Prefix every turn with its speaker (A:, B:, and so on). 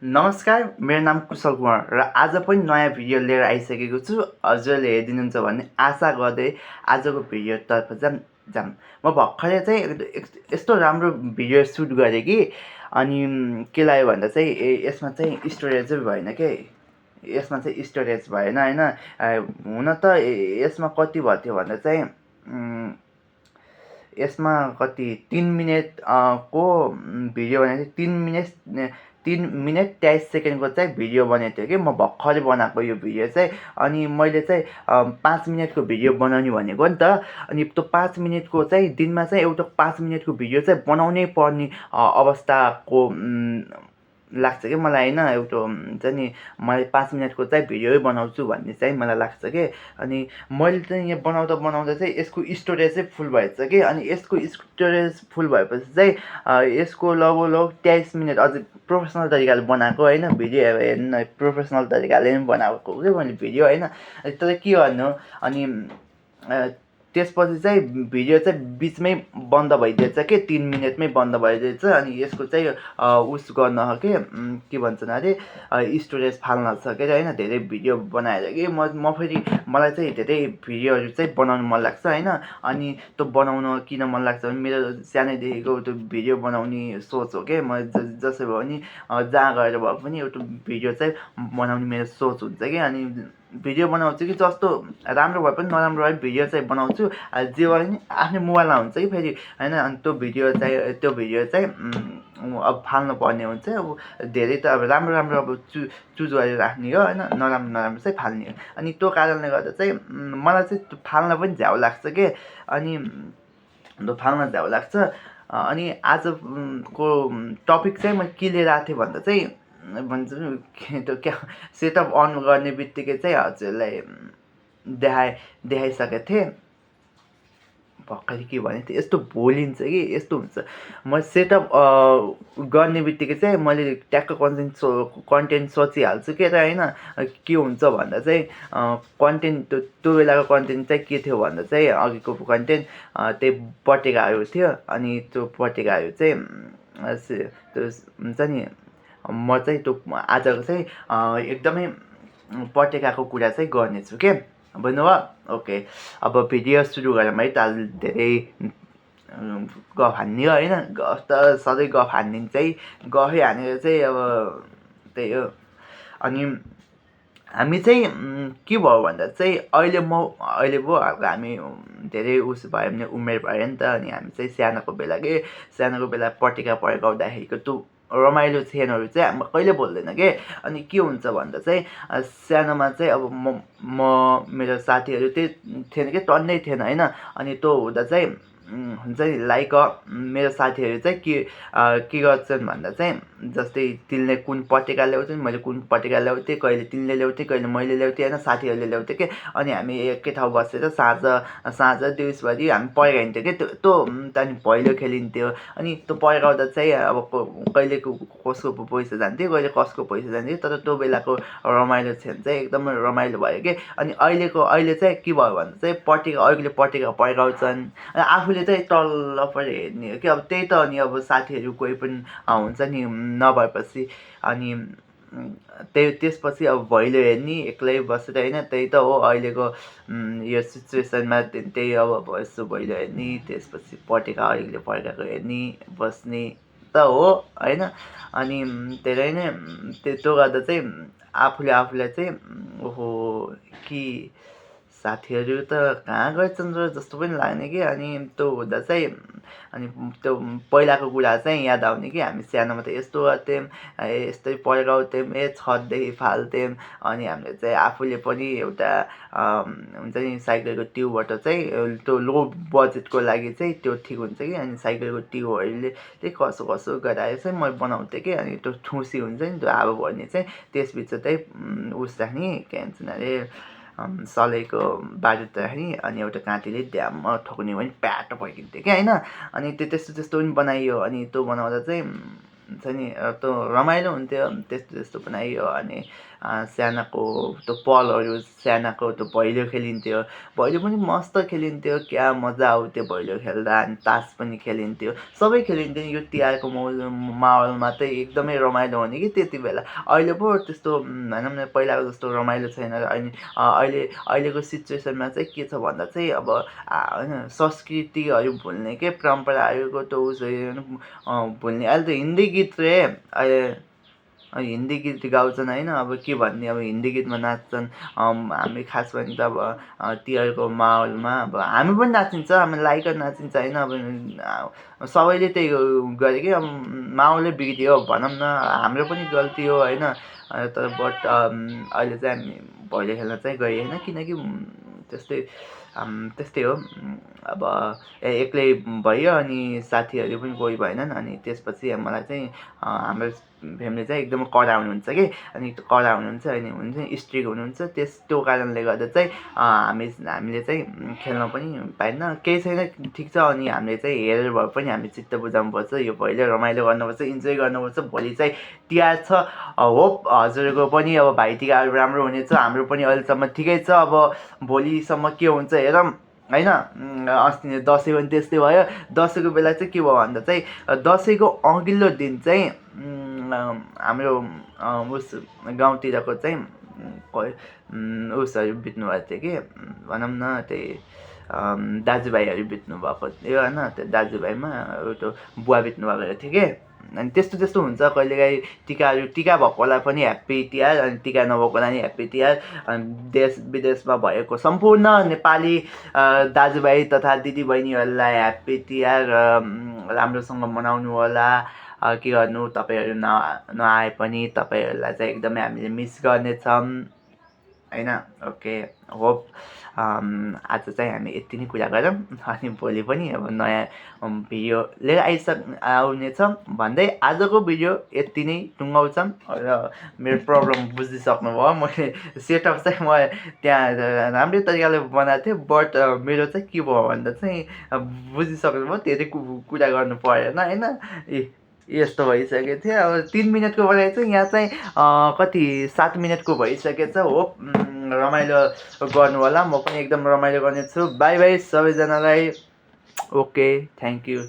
A: नमस्कार, मेरो नाम कुशल कुमार र आज पनि नयाँ भिडियो लिएर आइसकेको छु। हजुरले हेरिदिनुहुन्छ भन्ने आशा गर्दै आजको भिडियोतर्फ जाम। म भर्खरै चाहिँ यस्तो राम्रो भिडियो सुट गरेँ कि अनि के लाग्यो भन्दा चाहिँ यसमा चाहिँ स्टोरेजै भएन के। यसमा चाहिँ स्टोरेज भएन होइन। हुन त यसमा कति भयो थियो भन्दा चाहिँ यसमा कति 3 मिनट को भिडियो बनाएको थियो। 3 मिनट 23 सेकेन्डको चाहिँ भिडियो बनाएको थियो कि म भर्खरै बनाएको यो भिडियो चाहिँ। अनि मैले चाहिँ 5 मिनटको भिडियो बनाउने भनेको नि त। अनि त्यो 5 मिनटको चाहिँ दिनमा चाहिँ एउटा 5 मिनटको भिडियो चाहिँ बनाउनै पर्ने अवस्थाको लाग्छ कि मलाई होइन। एउटा हुन्छ नि, मैले 5 मिनटको चाहिँ भिडियो बनाउँछु भन्ने चाहिँ मलाई लाग्छ कि। अनि मैले चाहिँ यहाँ बनाउँदा चाहिँ यसको स्टोरेज चाहिँ फुल भएछ कि। अनि यसको स्टोरेज फुल भएपछि चाहिँ यसको लगभग 23 मिनट अझै प्रोफेसनल तरिकाले बनाएको होइन भिडियो। हेर्नु प्रोफेसनल तरिकाले पनि बनाएको कि मैले भिडियो होइन। तर के गर्नु, अनि त्यसपछि चाहिँ भिडियो चाहिँ बिचमै बन्द भइदिएछ कि 3 मिनटमै बन्द भइदिएछ। अनि यसको चाहिँ उस गर्न के भन्छन् अरे स्टोरेज फाल्न छ के होइन। धेरै भिडियो बनाएर कि म फेरि मलाई चाहिँ धेरै भिडियोहरू चाहिँ बनाउनु मन लाग्छ होइन। अनि त्यो बनाउन किन मन लाग्छ भने मेरो सानैदेखिको त्यो भिडियो बनाउने सोच हो कि। म जसै भयो भने जहाँ गएर भए पनि एउटा भिडियो चाहिँ बनाउने मेरो सोच हुन्छ कि। अनि भिडियो बनाउँछु कि जस्तो राम्रो भए पनि नराम्रो भए भिडियो चाहिँ बनाउँछु। जे भए पनि आफ्नै मोबाइलमा हुन्छ कि फेरि होइन। अनि त्यो भिडियो चाहिँ अब फाल्नु पर्ने हुन्छ। अब धेरै त अब राम्रो अब चुज गरेर राख्ने हो होइन, नराम्रो चाहिँ फाल्ने हो। अनि त्यो कारणले गर्दा चाहिँ मलाई चाहिँ त्यो फाल्न पनि झ्याउ लाग्छ के। अनि त्यो फाल्न झ्याउ लाग्छ। अनि आजको टपिक चाहिँ म के लिएर आएको थिएँ भन्दा चाहिँ भन्छ त्यो क्या सेटअप अन गर्ने बित्तिकै चाहिँ हजुरलाई देखाइसकेको थिएँ। भर्खरै के भनेको थिएँ, यस्तो भोलिन्छ कि यस्तो हुन्छ। म सेटअप गर्ने बित्तिकै चाहिँ मैले ट्याक्क कन्टेन्ट सोचिहाल्छु के त होइन। के हुन्छ भन्दा चाहिँ कन्टेन्ट त्यो बेलाको कन्टेन्ट चाहिँ के थियो भन्दा चाहिँ अघिको कन्टेन्ट त्यही पटेकाहरू थियो। अनि त्यो पटेकाहरू चाहिँ त्यो हुन्छ नि, म चाहिँ त्यो आजको चाहिँ एकदमै पटेकाको कुरा चाहिँ गर्नेछु के। बुझ्नुभयो? ओके, अब भिडियो सुरु गरेर है त धेरै गफ हान्ने हो होइन। गफ त सधैँ गफ हानिदिन्छै, गफै हानेर चाहिँ अब त्यही हो। अनि हामी चाहिँ के भयो भन्दा चाहिँ अहिले पो हामी धेरै भयो भने उमेर भयो नि त। अनि हामी चाहिँ सानोको बेला पटेका पड्काउँदाखेरिको त्यो रमाइलो क्षणहरू चाहिँ हामी कहिले भुल्दैन के। अनि के हुन्छ भन्दा चाहिँ सानोमा चाहिँ अब म मेरो साथीहरू त्यही थिएन कि, टन्नै थिएन होइन। अनि त्यो हुँदा चाहिँ हुन्छ नि, लाइक मेरो साथीहरू चाहिँ के गर्छन् भन्दा चाहिँ जस्तै तिनले कुन पटेका ल्याउँछन्, मैले कुन पटेका ल्याउँथेँ, कहिले तिनले ल्याउँथेँ कहिले मैले ल्याउँथेँ होइन, साथीहरूले ल्याउँथेँ कि। अनि हामी एकै ठाउँ बसेर साँझ दिउँसभरि हामी पड्काइन्थ्यो कि। त्यो त्यहाँदेखि भैलो खेलिन्थ्यो। अनि त्यो पड्काउँदा चाहिँ अब कहिले कसको पैसा जान्थ्यो, कहिले कसको पैसा जान्थ्यो। तर त्यो बेलाको रमाइलो क्षण चाहिँ एकदमै रमाइलो भयो कि। अनि अहिले चाहिँ के भयो भन्दा चाहिँ अहिले पटेका पड्काउँछन्, आफूले चाहिँ तल्लपट्टि हेर्ने हो कि। अब त्यही त। अनि अब साथीहरू कोही पनि हुन्छ नि नभएपछि अनि त्यसपछि अब भैलो हेर्ने एक्लै बसेर होइन। त्यही त हो अहिलेको यो सिचुएसनमा। त्यही अब यसो भैलो हेर्ने, त्यसपछि पटेका अहिले पड्काएको हेर्ने बस्ने त हो होइन। अनि धेरै नै त्यो गर्दा चाहिँ आफूलाई चाहिँ ओहो कि साथीहरू त कहाँ गएछन् र जस्तो पनि लाग्ने कि। अनि त्यो हुँदा चाहिँ अनि त्यो पहिलाको कुरा चाहिँ याद आउने कि हामी सानोमा त यस्तो गर्थ्यौँ, यस्तै पड्काउँथ्यौँ, छतदेखि फाल्थ्यौँ। अनि हामीले चाहिँ आफूले पनि एउटा हुन्छ नि साइकलको ट्युबबाट चाहिँ त्यो लो बजेटको लागि चाहिँ त्यो ठिक हुन्छ कि। अनि साइकलको ट्युबहरूले चाहिँ कसो गराएर चाहिँ मैले बनाउँथेँ कि। अनि त्यो ठुसी हुन्छ नि त्यो हावा भर्ने चाहिँ त्यसभित्र चाहिँ उस राख्ने के भन्छन् अरे सलेको बारुद राख्ने। अनि एउटा काँटीले ड्याममा ठोक्ने भने प्याटो पड्किन्थ्यो क्या होइन। अनि त्यस्तो पनि बनाइयो। अनि त्यो बनाउँदा चाहिँ हुन्छ नि त्यो रमाइलो हुन्थ्यो त्यस्तो त्यस्तो बनाइयो अनि सानाको त्यो पलहरू सानाको त्यो भैलो खेलिन्थ्यो भैलो पनि मस्त खेलिन्थ्यो क्या मजा आउँथ्यो भैलो खेल्दा अनि तास पनि खेलिन्थ्यो सबै खेलिन्थ्यो यो तिहारको माहौलमा चाहिँ एकदमै रमाइलो हुने कि त्यति बेला अहिले पो त्यस्तो भनौँ न पहिलाको जस्तो रमाइलो छैन अनि अहिलेको सिचुएसनमा चाहिँ के छ भन्दा चाहिँ अब होइन संस्कृतिहरू भुल्ने के परम्पराहरूको त भुल्ने अहिले त हिन्दी गीत रे अहिले हिन्दी गीत गाउँछन् होइन अब के भन्ने अब हिन्दी गीतमा नाच्छन् हामी खास भने त अब तिहारको माहौलमा अब हामी पनि नाचिन्छ हामी लाइक नाचिन्छ होइन अब सबैले त्यही गरे कि अब माहौलै बिग्रियो भनौँ न हाम्रो पनि गल्ती हो होइन तर बट अहिले चाहिँ हामी भैलो खेल्न चाहिँ गएँ होइन किनकि त्यस्तै त्यस्तै हो अब एक्लै भयो अनि साथीहरू पनि कोही भएनन् अनि त्यसपछि मलाई चाहिँ हाम्रो फ्यामिली चाहिँ एकदमै कडा हुनुहुन्छ कि अनि कडा हुनुहुन्छ अनि हुन्छ स्ट्रिक हुनुहुन्छ त्यो कारणले गर्दा चाहिँ हामीले चाहिँ खेल्न पनि पाएन केही छैन ठिक छ अनि हामीले चाहिँ हेरेर भए पनि हामी चित्त बुझाउनुपर्छ यो भैलो रमाइलो गर्नुपर्छ इन्जोय गर्नुपर्छ भोलि चाहिँ तिहार छ होप हजुरको पनि अब भाइटिकाहरू राम्रो हुनेछ हाम्रो पनि अहिलेसम्म ठिकै छ अब भोलिसम्म के हुन्छ हेरौँ होइन अस्ति नै दसैँ पनि त्यस्तै भयो दसैँको बेला चाहिँ के भयो भन्दा चाहिँ दसैँको अघिल्लो दिन चाहिँ हाम्रो उस गाउँतिरको चाहिँ उसहरू बित्नु भएको थियो कि भनौँ न त्यही दाजुभाइहरू बित्नु भएको थियो होइन त्यो दाजुभाइमा त्यो बुवा बित्नु भएको थियो कि अनि त्यस्तो त्यस्तो हुन्छ कहिलेकाहीँ टिका भएकोलाई पनि ह्याप्पी तिहार अनि टिका नभएकोलाई पनि ह्याप्पी तिहार अनि देश विदेशमा भएको सम्पूर्ण नेपाली दाजुभाइ तथा दिदीबहिनीहरूलाई ह्याप्पी तिहार राम्रोसँग मनाउनु होला के गर्नु तपाईँहरू नआए पनि तपाईँहरूलाई चाहिँ एकदमै हामीले मिस गर्नेछौँ होइन ओके होप आज चाहिँ हामी यति नै कुरा गरौँ अनि भोलि पनि अब नयाँ भिडियो लिएर आउनेछ भन्दै आजको भिडियो यति नै टुङ्गाउँछौँ र मेरो प्रब्लम बुझिसक्नुभयो मैले सेटअप चाहिँ म त्यहाँ राम्रै तरिकाले बनाएको थिएँ बट मेरो चाहिँ के भयो भन्दा चाहिँ बुझिसक्नुभयो धेरै कुरा गर्नु परेन होइन यस्तो भइसकेको थियो अब 3 मिनटको बनाइ चाहिँ यहाँ चाहिँ कति 7 मिनटको भइसकेछ होप रमाइलो गर्नु होला म पनि एकदम रमाइलो गर्नेछु बाई बाई सबैजनालाई ओके थ्याङ्क यू